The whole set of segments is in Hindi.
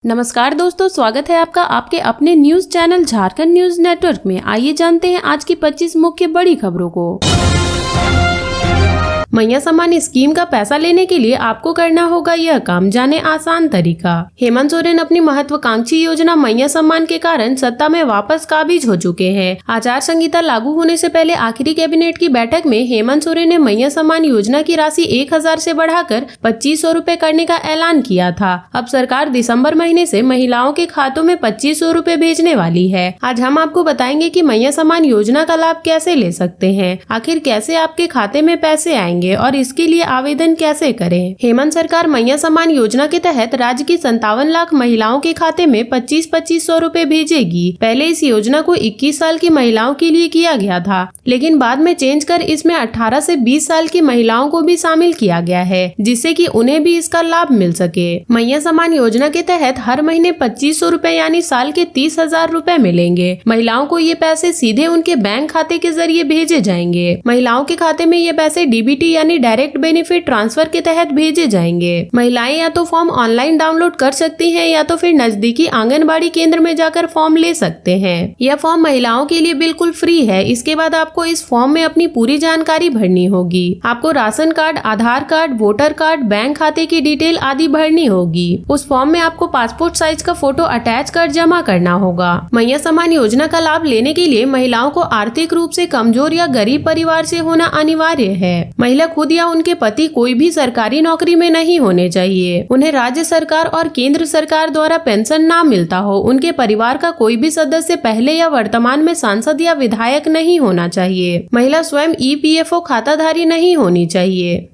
नमस्कार दोस्तों, स्वागत है आपका आपके अपने news channel Jharkhand news network में। आइए जानते हैं आज की 25 मुख्य बड़ी खबरों को। मैया सम्मान स्कीम का पैसा लेने के लिए आपको करना होगा यह काम, जाने आसान तरीका। हेमंत सोरेन अपनी महत्वाकांक्षी योजना मैया सम्मान के कारण सत्ता में वापस काबिज हो चुके हैं। आचार संहिता लागू होने से पहले आखिरी कैबिनेट की बैठक में हेमंत सोरेन ने मैया सम्मान योजना की राशि 1000 से बढ़ाकर 2500 रूपए करने का ऐलान किया था। अब सरकार दिसंबर महीने से महिलाओं के खातों में 2500 रूपए भेजने वाली है। आज हम आपको बताएंगे कि मैया सम्मान योजना का लाभ कैसे ले सकते हैं, आखिर कैसे आपके खाते में पैसे आएंगे और इसके लिए आवेदन कैसे करें। हेमंत सरकार मैया सम्मान योजना के तहत राज्य की 57 लाख महिलाओं के खाते में 2500 रूपए भेजेगी। पहले इस योजना को 21 साल की महिलाओं के लिए किया गया था, लेकिन बाद में चेंज कर इसमें 18 से 20 साल की महिलाओं को भी शामिल किया गया है, जिससे कि उन्हें भी इसका लाभ मिल सके। मैया सम्मान योजना के तहत हर महीने 2500 रूपए यानी साल के 30,000 रूपए मिलेंगे। महिलाओं को ये पैसे सीधे उनके बैंक खाते के जरिए भेजे जाएंगे। महिलाओं के खाते में ये पैसे डीबीटी यानी डायरेक्ट बेनिफिट ट्रांसफर के तहत भेजे जाएंगे। महिलाएं या तो फॉर्म ऑनलाइन डाउनलोड कर सकती हैं या तो फिर नजदीकी आंगनबाड़ी केंद्र में जाकर फॉर्म ले सकते हैं। यह फॉर्म महिलाओं के लिए बिल्कुल फ्री है। इसके बाद आपको इस फॉर्म में अपनी पूरी जानकारी भरनी होगी। आपको राशन कार्ड, आधार कार्ड, वोटर कार्ड, बैंक खाते की डिटेल आदि भरनी होगी। उस फॉर्म में आपको पासपोर्ट साइज का फोटो अटैच कर जमा करना होगा। मैया सम्मान योजना का लाभ लेने के लिए महिलाओं को आर्थिक रूप से कमजोर या गरीब परिवार से होना अनिवार्य है। महिला खुद या उनके पति कोई भी सरकारी नौकरी में नहीं होने चाहिए। उन्हें राज्य सरकार और केंद्र सरकार द्वारा पेंशन ना मिलता हो। उनके परिवार का कोई भी सदस्य पहले या वर्तमान में सांसद या विधायक नहीं होना चाहिए। महिला स्वयं ईपीएफओ खाताधारी नहीं होनी चाहिए।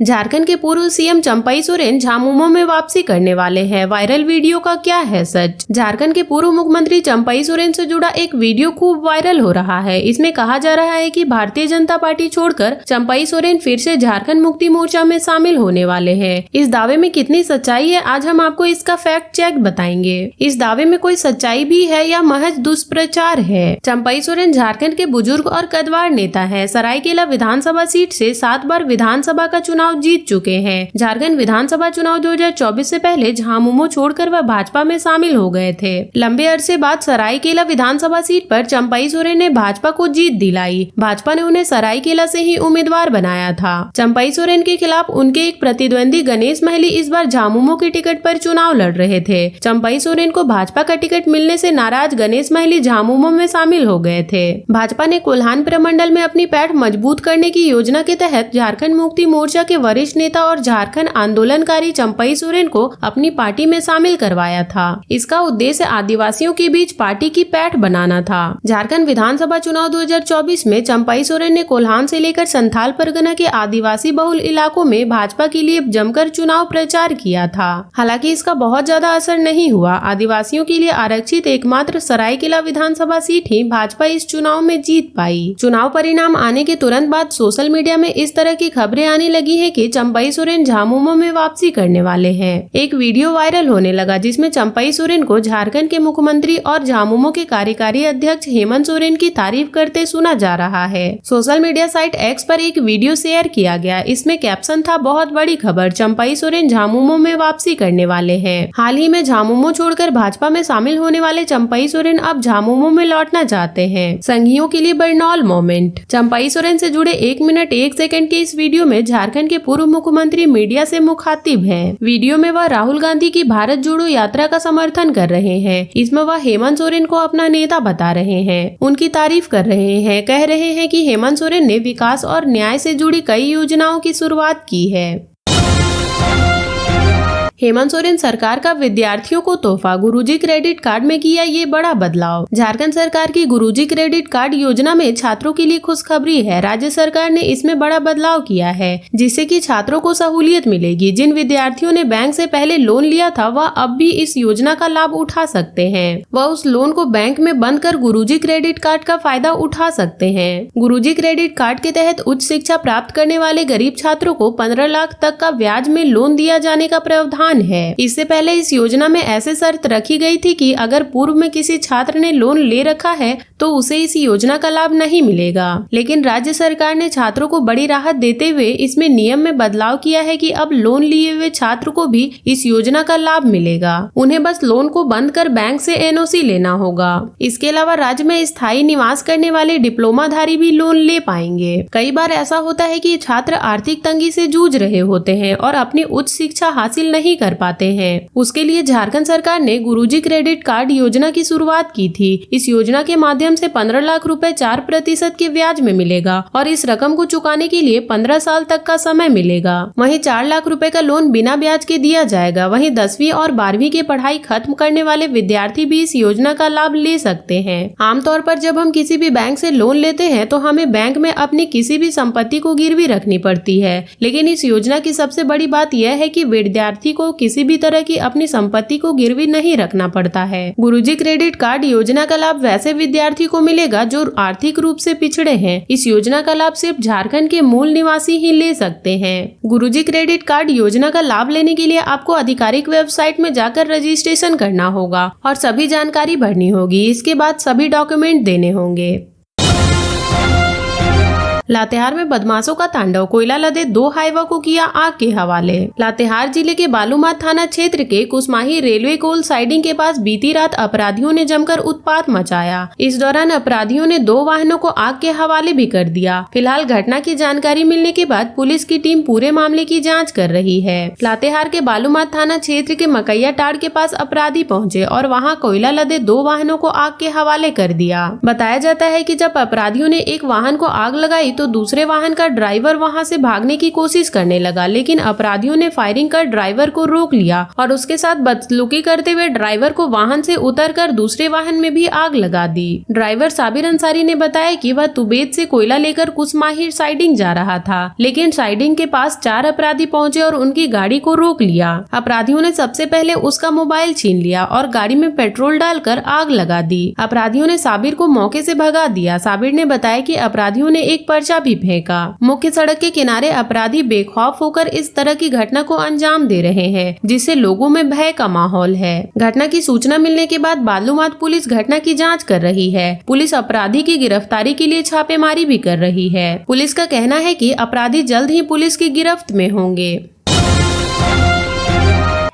झारखंड के पूर्व सीएम चंपई सोरेन झामुमो में वापसी करने वाले हैं। वायरल वीडियो का क्या है सच? झारखंड के पूर्व मुख्यमंत्री चंपई सोरेन से जुड़ा एक वीडियो खूब वायरल हो रहा है। इसमें कहा जा रहा है कि भारतीय जनता पार्टी छोड़कर चंपई सोरेन फिर से झारखंड मुक्ति मोर्चा में शामिल होने वाले हैं। इस दावे में कितनी सच्चाई है, आज हम आपको इसका फैक्ट चेक बताएंगे। इस दावे में कोई सच्चाई भी है या महज दुष्प्रचार है? चंपई सोरेन झारखंड के बुजुर्ग और कद्दावर नेता है। सरायकेला विधानसभा सीट से 7 बार विधानसभा का चुनाव जीत चुके हैं। झारखंड विधानसभा चुनाव 2024 से पहले झामुमो छोड़कर वह भाजपा में शामिल हो गए थे। लंबे अरसे बाद सरायकेला विधानसभा सीट पर चंपई सोरेन ने भाजपा को जीत दिलाई। भाजपा ने उन्हें सरायकेला से ही उम्मीदवार बनाया था। चंपई सोरेन के खिलाफ उनके एक प्रतिद्वंदी गणेश महली इस बार झामुमो के टिकट पर चुनाव लड़ रहे थे। चंपई सोरेन को भाजपा का टिकट मिलने से नाराज गणेश महली झामुमो में शामिल हो गए थे। भाजपा ने कोल्हान प्रमंडल में अपनी पैठ मजबूत करने की योजना के तहत झारखंड मुक्ति मोर्चा के वरिष्ठ नेता और झारखंड आंदोलनकारी चंपई सोरेन को अपनी पार्टी में शामिल करवाया था। इसका उद्देश्य आदिवासियों के बीच पार्टी की पैठ बनाना था। झारखंड विधानसभा चुनाव 2024 में चंपई सोरेन ने कोल्हान से लेकर संथाल परगना के आदिवासी बहुल इलाकों में भाजपा के लिए जमकर चुनाव प्रचार किया था। हालांकि इसका बहुत ज्यादा असर नहीं हुआ। आदिवासियों के लिए आरक्षित एकमात्र सरायकेला विधानसभा सीट ही भाजपा इस चुनाव में जीत पाई। चुनाव परिणाम आने के तुरंत बाद सोशल मीडिया में इस तरह की खबरें आने लगी है कि चंपई सोरेन झामुमो में वापसी करने वाले हैं। एक वीडियो वायरल होने लगा जिसमें चंपई सोरेन को झारखंड के मुख्यमंत्री और झामुमो के कार्यकारी अध्यक्ष हेमंत सोरेन की तारीफ करते सुना जा रहा है। सोशल मीडिया साइट एक्स पर एक वीडियो शेयर किया गया। इसमें कैप्शन था, बहुत बड़ी खबर, चंपई सोरेन झामुमो में वापसी करने वाले हैं। हाल ही में झामुमो छोड़कर भाजपा में शामिल होने वाले चंपई सोरेन अब झामुमो में लौटना चाहते हैं। संघियों के लिए बर्नौल मोमेंट। चंपई सोरेन से जुड़े 1 मिनट 1 सेकंड के इस वीडियो में झारखंड के पूर्व मुख्यमंत्री मीडिया से मुखातिब हैं। वीडियो में वह राहुल गांधी की भारत जोड़ो यात्रा का समर्थन कर रहे हैं। इसमें वह हेमंत सोरेन को अपना नेता बता रहे हैं, उनकी तारीफ कर रहे हैं, कह रहे हैं कि हेमंत सोरेन ने विकास और न्याय से जुड़ी कई योजनाओं की शुरुआत की है। हेमंत सोरेन सरकार का विद्यार्थियों को तोहफा, गुरुजी क्रेडिट कार्ड में किया ये बड़ा बदलाव। झारखंड सरकार की गुरुजी क्रेडिट कार्ड योजना में छात्रों के लिए खुशखबरी है। राज्य सरकार ने इसमें बड़ा बदलाव किया है, जिससे कि छात्रों को सहूलियत मिलेगी। जिन विद्यार्थियों ने बैंक से पहले लोन लिया था वह अब भी इस योजना का लाभ उठा सकते हैं। वह उस लोन को बैंक में बंद कर गुरुजी क्रेडिट कार्ड का फायदा उठा सकते हैं। गुरुजी क्रेडिट कार्ड के तहत उच्च शिक्षा प्राप्त करने वाले गरीब छात्रों को 15 लाख तक का ब्याज में लोन दिया जाने का प्रावधान अनुमान है। इससे पहले इस योजना में ऐसे शर्त रखी गई थी कि अगर पूर्व में किसी छात्र ने लोन ले रखा है तो उसे इस योजना का लाभ नहीं मिलेगा, लेकिन राज्य सरकार ने छात्रों को बड़ी राहत देते हुए इसमें नियम में बदलाव किया है कि अब लोन लिए हुए छात्र को भी इस योजना का लाभ मिलेगा। उन्हें बस लोन को बंद कर बैंक से एनओसी लेना होगा। इसके अलावा राज्य में स्थायी निवास करने वाले डिप्लोमाधारी भी लोन ले पाएंगे। कई बार ऐसा होता है कि छात्र आर्थिक तंगी से जूझ रहे होते हैं और अपनी उच्च शिक्षा हासिल नहीं कर पाते हैं। उसके लिए झारखंड सरकार ने गुरुजी क्रेडिट कार्ड योजना की शुरुआत की थी। इस योजना के माध्यम से 15 लाख रुपए 4% के ब्याज में मिलेगा और इस रकम को चुकाने के लिए 15 साल तक का समय मिलेगा। वहीं 4 लाख रुपए का लोन बिना ब्याज के दिया जाएगा। वहीं 10वीं और 12वीं की पढ़ाई खत्म करने वाले विद्यार्थी भी इस योजना का लाभ ले सकते हैं। आमतौर पर जब हम किसी भी बैंक से लोन लेते हैं तो हमें बैंक में अपनी किसी भी संपत्ति को गिरवी रखनी पड़ती है, लेकिन इस योजना की सबसे बड़ी बात यह है कि विद्यार्थी को किसी भी तरह की अपनी संपत्ति को गिरवी नहीं रखना पड़ता है। गुरुजी क्रेडिट कार्ड योजना का लाभ वैसे विद्यार्थी को मिलेगा जो आर्थिक रूप से पिछड़े हैं। इस योजना का लाभ सिर्फ झारखंड के मूल निवासी ही ले सकते हैं। गुरुजी क्रेडिट कार्ड योजना का लाभ लेने के लिए आपको आधिकारिक वेबसाइट में जाकर रजिस्ट्रेशन करना होगा और सभी जानकारी भरनी होगी। इसके बाद सभी डॉक्यूमेंट देने होंगे। लातेहार में बदमाशों का तांडव, कोयला लदे 2 हाईवा को किया आग के हवाले। लातेहार जिले के बालूमाथ थाना क्षेत्र के कुसमाही रेलवे कोल साइडिंग के पास बीती रात अपराधियों ने जमकर उत्पात मचाया। इस दौरान अपराधियों ने 2 वाहनों को आग के हवाले भी कर दिया। फिलहाल घटना की जानकारी मिलने के बाद पुलिस की टीम पूरे मामले की जाँच कर रही है। लातेहार के बालूमाथ थाना क्षेत्र के मकैया टाड़ के पास अपराधी पहुँचे और वहाँ कोयला लदे 2 वाहनों को आग के हवाले कर दिया। बताया जाता है कि जब अपराधियों ने एक वाहन को आग लगाई तो दूसरे वाहन का ड्राइवर वहां से भागने की कोशिश करने लगा, लेकिन अपराधियों ने फायरिंग कर ड्राइवर को रोक लिया और उसके साथ बदसलूकी करते हुए ड्राइवर को वाहन से उतरकर दूसरे वाहन में भी आग लगा दी। ड्राइवर साबिर अंसारी ने बताया कि वह तुबेद से कोयला लेकर कुसमाही साइडिंग जा रहा था, लेकिन साइडिंग के पास 4 अपराधी पहुंचे और उनकी गाड़ी को रोक लिया। अपराधियों ने सबसे पहले उसका मोबाइल छीन लिया और गाड़ी में पेट्रोल डालकर आग लगा दी। अपराधियों ने साबिर को मौके से भगा दिया। साबिर ने बताया कि अपराधियों ने एक पर्चा भी फेंका। मुख्य सड़क के किनारे अपराधी बेखौफ होकर इस तरह की घटना को अंजाम दे रहे हैं, जिससे लोगों में भय का माहौल है। घटना की सूचना मिलने के बाद बालूमाथ पुलिस घटना की जांच कर रही है। पुलिस अपराधी की गिरफ्तारी के लिए छापेमारी भी कर रही है। पुलिस का कहना है कि अपराधी जल्द ही पुलिस की गिरफ्त में होंगे।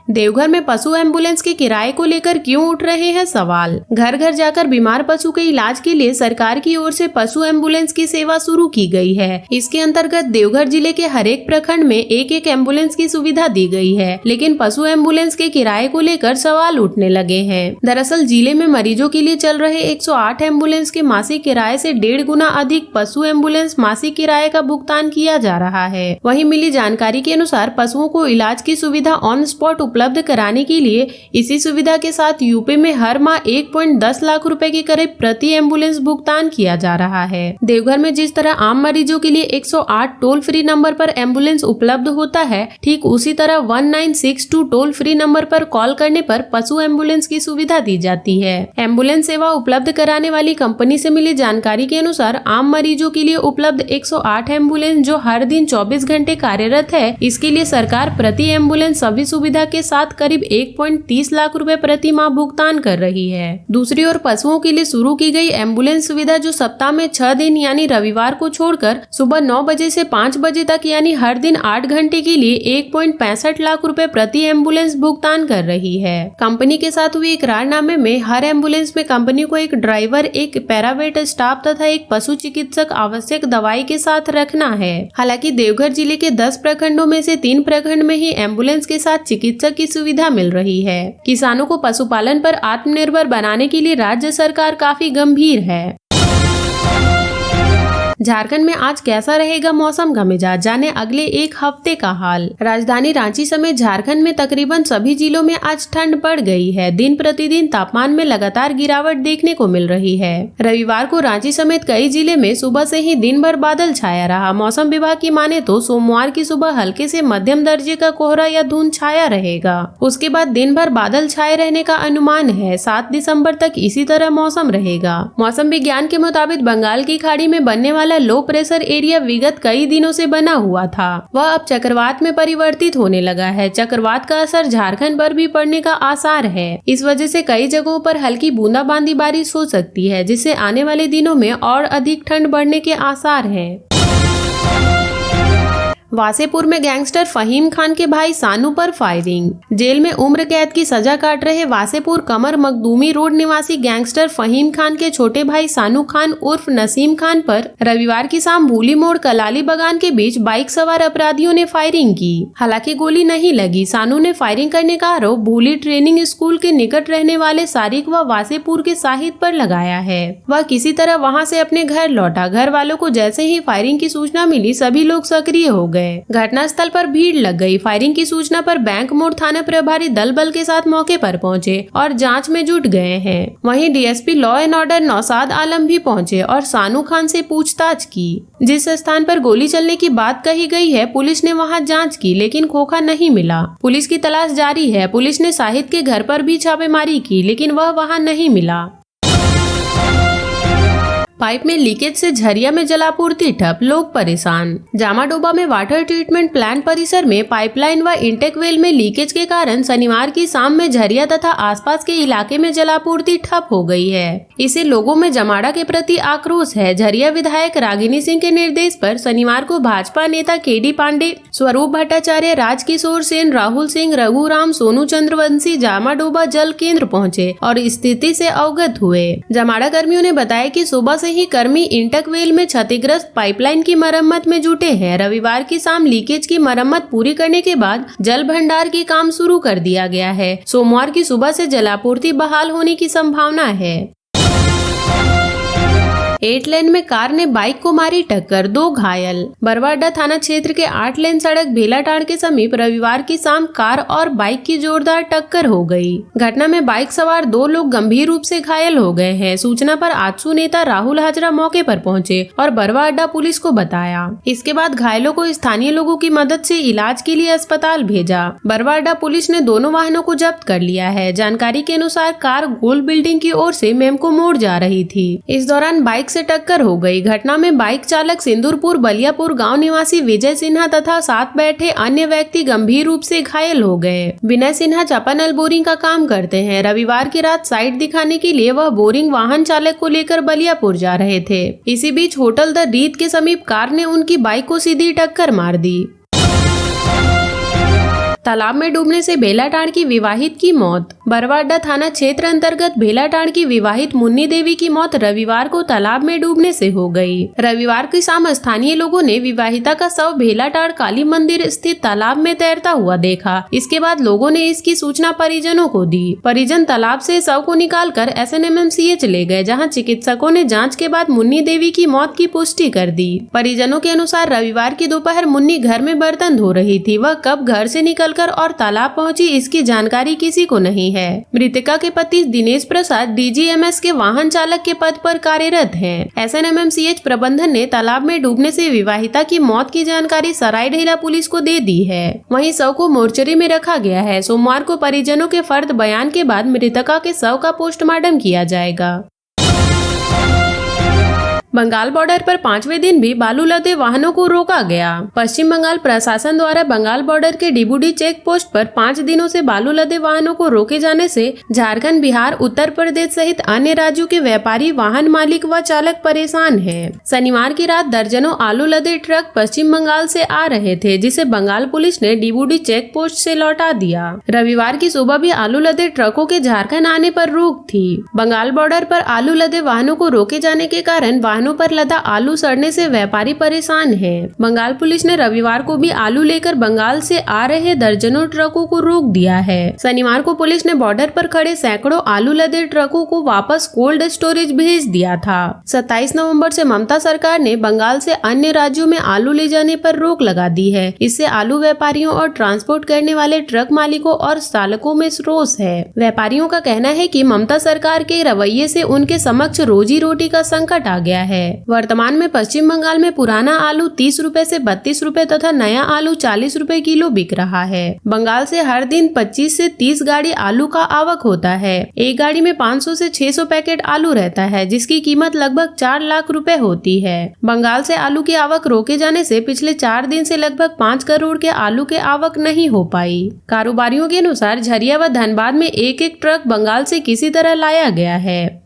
देवघर में पशु एम्बुलेंस के किराए को लेकर क्यों उठ रहे हैं सवाल। घर घर जाकर बीमार पशु के इलाज के लिए सरकार की ओर से पशु एम्बुलेंस की सेवा शुरू की गई है। इसके अंतर्गत देवघर जिले के हर एक प्रखंड में एक एम्बुलेंस की सुविधा दी गई है, लेकिन पशु एम्बुलेंस के किराए को लेकर सवाल उठने लगे हैं। दरअसल जिले में मरीजों के लिए चल रहे 108 एम्बुलेंस के मासिक किराए से 1.5 गुना अधिक पशु एम्बुलेंस मासिक किराए का भुगतान किया जा रहा है। वहीं मिली जानकारी के अनुसार पशुओं को इलाज की सुविधा ऑन स्पॉट उपलब्ध कराने के लिए इसी सुविधा के साथ यूपी में हर माह 1.10 लाख रुपए के करीब प्रति एम्बुलेंस भुगतान किया जा रहा है। देवघर में जिस तरह आम मरीजों के लिए 108 टोल फ्री नंबर पर एम्बुलेंस उपलब्ध होता है, ठीक उसी तरह 1962 टोल फ्री नंबर पर कॉल करने पर पशु एम्बुलेंस की सुविधा दी जाती है। एम्बुलेंस सेवा उपलब्ध कराने वाली कंपनी से मिली जानकारी के अनुसार आम मरीजों के लिए उपलब्ध 108 एम्बुलेंस जो हर दिन 24 घंटे कार्यरत है, इसके लिए सरकार प्रति एम्बुलेंस सभी सुविधा के साथ करीब 1.30 लाख रुपए प्रति माह भुगतान कर रही है। दूसरी ओर पशुओं के लिए शुरू की गई एम्बुलेंस सुविधा जो सप्ताह में 6 दिन यानी रविवार को छोड़कर सुबह 9 बजे से 5 बजे तक यानी हर दिन 8 घंटे के लिए 1.65 लाख रुपए प्रति एम्बुलेंस भुगतान कर रही है। कंपनी के साथ हुए इकरारनामे में हर एम्बुलेंस में कंपनी को एक ड्राइवर, एक पैरावेट स्टाफ तथा एक पशु चिकित्सक आवश्यक दवाई के साथ रखना है। हालांकि देवघर जिले के 10 प्रखंडों में से 3 प्रखंड में ही एम्बुलेंस के साथ चिकित्सक की सुविधा मिल रही है। किसानों को पशुपालन पर आत्मनिर्भर बनाने के लिए राज्य सरकार काफी गंभीर है। झारखंड में आज कैसा रहेगा मौसम का मिजाज, जाने अगले 1 हफ्ते का हाल। राजधानी रांची समेत झारखंड में तकरीबन सभी जिलों में आज ठंड बढ़ गई है। दिन प्रतिदिन तापमान में लगातार गिरावट देखने को मिल रही है। रविवार को रांची समेत कई जिले में सुबह से ही दिन भर बादल छाया रहा। मौसम विभाग की माने तो सोमवार की सुबह हल्के से मध्यम दर्जे का कोहरा या धुंध छाया रहेगा। उसके बाद दिन भर बादल छाए रहने का अनुमान है। 7 दिसंबर तक इसी तरह मौसम रहेगा। मौसम विज्ञान के मुताबिक बंगाल की खाड़ी में बनने वाले वाला लो प्रेशर एरिया विगत कई दिनों से बना हुआ था, वह अब चक्रवात में परिवर्तित होने लगा है। चक्रवात का असर झारखंड पर भी पड़ने का आसार है। इस वजह से कई जगहों पर हल्की बूंदाबांदी बारिश हो सकती है, जिससे आने वाले दिनों में और अधिक ठंड बढ़ने के आसार हैं। वासेपुर में गैंगस्टर फहीम खान के भाई सानू पर फायरिंग। जेल में उम्र कैद की सजा काट रहे वासेपुर कमर मखदूमी रोड निवासी गैंगस्टर फहीम खान के छोटे भाई सानू खान उर्फ नसीम खान पर रविवार की शाम भूली मोड़ कलाली बगान के बीच बाइक सवार अपराधियों ने फायरिंग की। हालांकि गोली नहीं लगी। सानू ने फायरिंग करने का आरोप भूली ट्रेनिंग स्कूल के निकट रहने वाले सारिक व वासेपुर के साहिद पर लगाया है। वह किसी तरह वहां से अपने घर लौटा। घर वालों को जैसे ही फायरिंग की सूचना मिली, सभी लोग सक्रिय हो गए। घटनास्थल पर भीड़ लग गई। फायरिंग की सूचना पर बैंक मोड़ थाना प्रभारी दल बल के साथ मौके पर पहुंचे और जांच में जुट गए हैं। वहीं DSP law and order Nausad Alam भी पहुंचे और सानू खान से पूछताछ की। जिस स्थान पर गोली चलने की बात कही गई है, पुलिस ने वहां जांच की, लेकिन खोखा नहीं मिला। पुलिस की तलाश जारी है। पुलिस ने साहिद के घर पर भी छापेमारी की, लेकिन वह वहां नहीं मिला। पाइप में लीकेज से झरिया में जलापूर्ति ठप, लोग परेशान। जामाडोबा में वाटर ट्रीटमेंट प्लांट परिसर में पाइपलाइन व इंटेक वेल में लीकेज के कारण शनिवार की शाम में झरिया तथा आसपास के इलाके में जलापूर्ति ठप हो गई है। इससे लोगों में जमाड़ा के प्रति आक्रोश है। झरिया विधायक रागिनी सिंह के निर्देश पर शनिवार को भाजपा नेता केडी पांडे, स्वरूप भट्टाचार्य, राजकिशोर सेन, राहुल सिंह, रघुराम, सोनू चंद्रवंशी जामाडोबा जल केंद्र पहुँचे और स्थिति से अवगत हुए। जमाड़ा कर्मियों ने बताया कि सुबह ही कर्मी इंटेक वेल में क्षतिग्रस्त पाइपलाइन की मरम्मत में जुटे हैं। रविवार की शाम लीकेज की मरम्मत पूरी करने के बाद जल भंडार की काम शुरू कर दिया गया है। सोमवार की सुबह से जलापूर्ति बहाल होने की संभावना है। 8 लेन में कार ने बाइक को मारी टक्कर, 2 घायल। बरवाडा थाना क्षेत्र के 8 लेन सड़क भेलाटाड़ के समीप रविवार की शाम कार और बाइक की जोरदार टक्कर हो गई। घटना में बाइक सवार 2 लोग गंभीर रूप से घायल हो गए हैं। सूचना पर आजसू नेता राहुल हाजरा मौके पर पहुंचे और बरवाडा पुलिस को बताया। इसके बाद घायलों को स्थानीय लोगों की मदद से इलाज के लिए अस्पताल भेजा। बरवाडा पुलिस ने दोनों वाहनों को जब्त कर लिया है। जानकारी के अनुसार कार गोल बिल्डिंग की ओर से मेमको मोड़ जा रही थी। इस दौरान बाइक से टक्कर हो गई। घटना में बाइक चालक सिंदूरपुर बलियापुर गांव निवासी विजय सिन्हा तथा साथ बैठे अन्य व्यक्ति गंभीर रूप से घायल हो गए। विनय सिन्हा चापानल बोरिंग का काम करते हैं। रविवार की रात साइट दिखाने के लिए वह बोरिंग वाहन चालक को लेकर बलियापुर जा रहे थे। इसी बीच होटल द रीत के समीप कार ने उनकी बाइक को सीधी टक्कर मार दी। तालाब में डूबने से भेलाटाड़ की विवाहित की मौत। बरवाडा थाना क्षेत्र अंतर्गत भेलाटाड़ की विवाहित मुन्नी देवी की मौत रविवार को तालाब में डूबने से हो गई। रविवार की शाम स्थानीय लोगों ने विवाहिता का शव भेलाटाड़ काली मंदिर स्थित तालाब में तैरता हुआ देखा। इसके बाद लोगों ने इसकी सूचना परिजनों को दी। परिजन तालाब से शव को निकालकर SNMMCH ले गए, जहां चिकित्सकों ने जांच के बाद मुन्नी देवी की मौत की पुष्टि कर दी। परिजनों के अनुसार रविवार की दोपहर मुन्नी घर में बर्तन धो रही थी। वह कब घर से निकल और तालाब पहुंची, इसकी जानकारी किसी को नहीं है। मृतका के पति दिनेश प्रसाद DGMS के वाहन चालक के पद पर कार्यरत हैं। SNMMCH प्रबंधन ने तालाब में डूबने से विवाहिता की मौत की जानकारी सरायढेला पुलिस को दे दी है। वहीं शव को मोर्चरी में रखा गया है। सोमवार को परिजनों के फर्द बयान के बाद मृतका के शव का पोस्टमार्टम किया जाएगा। बंगाल बॉर्डर पर 5वें दिन भी बालू लदे वाहनों को रोका गया। पश्चिम बंगाल प्रशासन द्वारा बंगाल बॉर्डर के डिबूडी चेक पोस्ट पर 5 दिनों से बालू लदे वाहनों को रोके जाने से झारखंड, बिहार, उत्तर प्रदेश सहित अन्य राज्यों के व्यापारी, वाहन मालिक व चालक परेशान हैं। शनिवार की रात दर्जनों आलू लदे ट्रक पश्चिम बंगाल से आ रहे थे, जिसे बंगाल पुलिस ने डिबूडी चेक पोस्ट से लौटा दिया। रविवार की सुबह भी आलू लदे ट्रकों के झारखंड आने पर रोक थी। बंगाल बॉर्डर पर आलू लदे वाहनों को रोके जाने के कारण वाहनों पर लदा आलू सड़ने से व्यापारी परेशान हैं। बंगाल पुलिस ने रविवार को भी आलू लेकर बंगाल से आ रहे दर्जनों ट्रकों को रोक दिया है। शनिवार को पुलिस ने बॉर्डर पर खड़े सैकड़ों आलू लदे ट्रकों को वापस कोल्ड स्टोरेज भेज दिया था। 27 नवंबर से ममता सरकार ने बंगाल से अन्य राज्यों में आलू ले जाने पर रोक लगा दी है। इससे आलू व्यापारियों और ट्रांसपोर्ट करने वाले ट्रक मालिकों और चालकों में रोष है। व्यापारियों का कहना है कि ममता सरकार के रवैये से उनके समक्ष रोजी रोटी का संकट आ गया है। वर्तमान में पश्चिम बंगाल में पुराना आलू 30 रुपए से 32 रुपए तथा नया आलू 40 रुपए किलो बिक रहा है। बंगाल से हर दिन 25 से 30 गाड़ी आलू का आवक होता है। एक गाड़ी में 500 से 600 पैकेट आलू रहता है, जिसकी कीमत लगभग 4 लाख रुपए होती है। बंगाल से आलू की आवक रोके जाने से पिछले 4 दिन से लगभग 5 करोड़ के आलू के आवक नहीं हो पाई। कारोबारियों के अनुसार झरिया व धनबाद में एक ट्रक बंगाल से किसी तरह लाया गया है।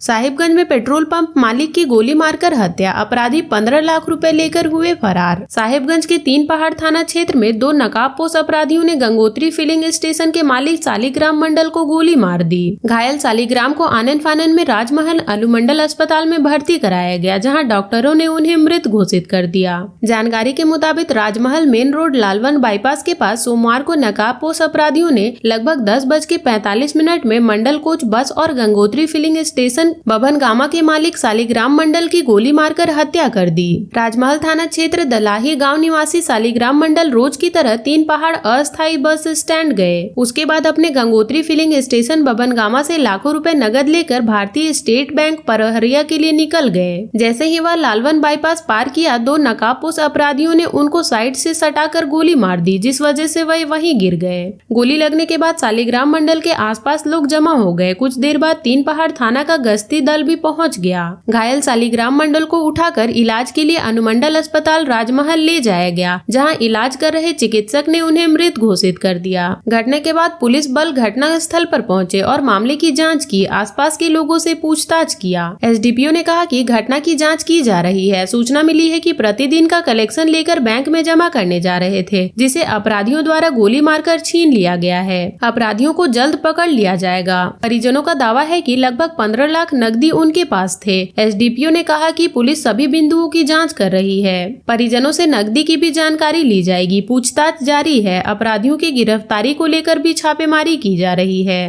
साहिबगंज में पेट्रोल पंप मालिक की गोली मारकर हत्या, अपराधी 15 लाख रुपए लेकर हुए फरार। साहिबगंज के 3 पहाड़ थाना क्षेत्र में 2 नकाबपोश अपराधियों ने गंगोत्री फिलिंग स्टेशन के मालिक सालिग्राम मंडल को गोली मार दी। घायल सालिग्राम को आनन फानन में राजमहल अनुमंडल अस्पताल में भर्ती कराया गया, जहां डॉक्टरों ने उन्हें मृत घोषित कर दिया। जानकारी के मुताबिक राजमहल मेन रोड लालवन बाईपास के पास सोमवार को नकाबपोश अपराधियों ने लगभग 10:45 में मंडल कोच बस और गंगोत्री फिलिंग स्टेशन बभन गामा के मालिक सालिग्राम मंडल की गोली मारकर हत्या कर दी। राजमहल थाना क्षेत्र दलाही गांव निवासी सालिग्राम मंडल रोज की तरह 3 पहाड़ अस्थायी बस स्टैंड गए। उसके बाद अपने गंगोत्री फिलिंग स्टेशन बभन गामा से लाखों रुपए नगद लेकर भारतीय स्टेट बैंक परहरिया के लिए निकल गए। जैसे ही वह लालवन बाईपास पार किया, 2 नकाबपोश अपराधियों ने उनको साइड से सटाकर गोली मार दी, जिस वजह से वह वहीं गिर गए। गोली लगने के बाद सालिग्राम मंडल के आसपास लोग जमा हो गए। कुछ देर बाद 3 पहाड़ थाना का गश्ती दल भी पहुंच गया। घायल सालिग्राम मंडल को उठाकर इलाज के लिए अनुमंडल अस्पताल राजमहल ले जाया गया, जहां इलाज कर रहे चिकित्सक ने उन्हें मृत घोषित कर दिया। घटना के बाद पुलिस बल घटना स्थल पर पहुंचे और मामले की जांच की, आसपास के लोगों से पूछताछ किया। एसडीपीओ ने कहा कि घटना की जांच की जा रही है। सूचना मिली है कि प्रतिदिन का कलेक्शन लेकर बैंक में जमा करने जा रहे थे, जिसे अपराधियों द्वारा गोली मारकर छीन लिया गया है। अपराधियों को जल्द पकड़ लिया जाएगा। परिजनों का दावा है कि लगभग 15 लाख नकदी उनके पास थे। एसडीपीओ ने कहा कि पुलिस सभी बिंदुओं की जांच कर रही है। परिजनों से नकदी की भी जानकारी ली जाएगी। पूछताछ जारी है। अपराधियों की गिरफ्तारी को लेकर भी छापेमारी की जा रही है।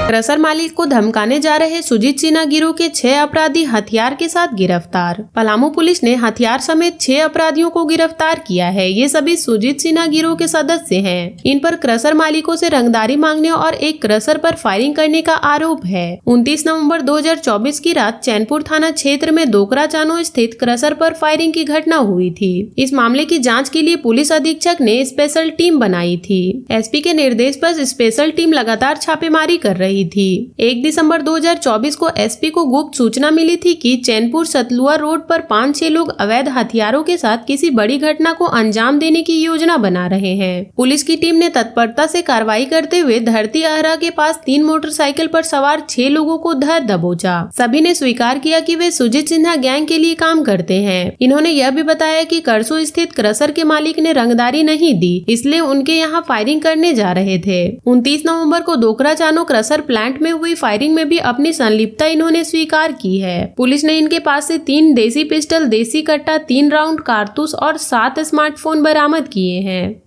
क्रशर मालिक को धमकाने जा रहे सुजीत सिन्हा गिरोह के 6 अपराधी हथियार के साथ गिरफ्तार। पलामू पुलिस ने हथियार समेत 6 अपराधियों को गिरफ्तार किया है। ये सभी सुजीत सिन्हा गिरोह के सदस्य हैं। इन पर क्रशर मालिकों से रंगदारी मांगने और एक क्रशर पर फायरिंग करने का आरोप है। 29 नवंबर 2024 की रात चैनपुर थाना क्षेत्र में दोकरा चानो स्थित क्रशर पर फायरिंग की घटना हुई थी। इस मामले की जाँच के लिए पुलिस अधीक्षक ने स्पेशल टीम बनाई थी। एसपी के निर्देश पर स्पेशल टीम लगातार छापेमारी कर रही थी। 1 दिसंबर 2024 को एसपी को गुप्त सूचना मिली थी कि चैनपुर सतलुआ रोड पर 5-6 लोग अवैध हथियारों के साथ किसी बड़ी घटना को अंजाम देने की योजना बना रहे हैं। पुलिस की टीम ने तत्परता से कार्रवाई करते हुए धरती आहरा के पास 3 मोटरसाइकिल पर सवार 6 लोगों को धर दबोचा। सभी ने स्वीकार किया कि वे सुजीत सिन्हा गैंग के लिए काम करते हैं। इन्होंने यह भी बताया कि करसो स्थित क्रशर के मालिक ने रंगदारी नहीं दी, इसलिए उनके यहाँ फायरिंग करने जा रहे थे। 29 नवंबर को दोकरा चानो क्रशर प्लांट में हुई फायरिंग में भी अपनी संलिप्तता इन्होंने स्वीकार की है। पुलिस ने इनके पास से 3 देसी पिस्टल, देसी कट्टा, 3 राउंड कारतूस और 7 स्मार्टफोन बरामद किए हैं।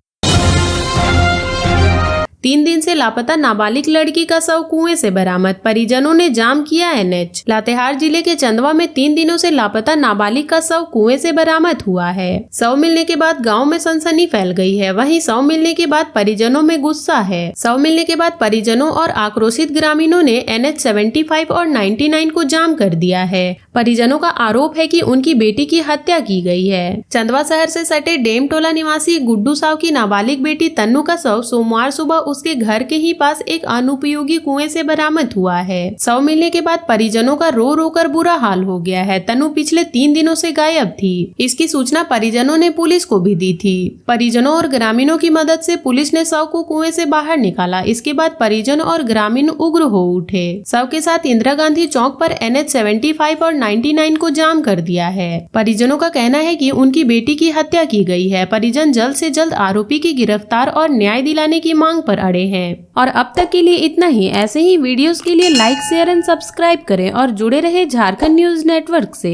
3 दिन से लापता नाबालिग लड़की का शव कुएं से बरामद, परिजनों ने जाम किया एनएच। लातेहार जिले के चंदवा में 3 दिनों से लापता नाबालिग का शव कुएं से बरामद हुआ है। शव मिलने के बाद गांव में सनसनी फैल गई है। वहीं शव मिलने के बाद परिजनों में गुस्सा है। शव मिलने के बाद परिजनों और आक्रोशित ग्रामीणों ने NH 75 और 99 को जाम कर दिया है। परिजनों का आरोप है कि उनकी बेटी की हत्या की गई है। चंदवा शहर से सटे डेम टोला निवासी गुड्डू साव की नाबालिग बेटी तन्नू का शव सोमवार सुबह उसके घर के ही पास एक अनुपयोगी कुएं से बरामद हुआ है। शव मिलने के बाद परिजनों का रो रो कर बुरा हाल हो गया है। तन्नू पिछले 3 दिनों से गायब थी। इसकी सूचना परिजनों ने पुलिस को भी दी थी। परिजनों और ग्रामीणों की मदद से पुलिस ने शव को कुएं से बाहर निकाला। इसके बाद परिजन और ग्रामीण उग्र हो उठे। शव के साथ इंदिरा गांधी चौक पर NH 75 और 99 को जाम कर दिया है। परिजनों का कहना है कि उनकी बेटी की हत्या की गई है। परिजन जल्द से जल्द आरोपी की गिरफ्तार और न्याय दिलाने की मांग पर अड़े हैं। और अब तक के लिए इतना ही। ऐसे ही वीडियोस के लिए लाइक, शेयर एंड सब्सक्राइब करें और जुड़े रहे झारखंड न्यूज नेटवर्क से।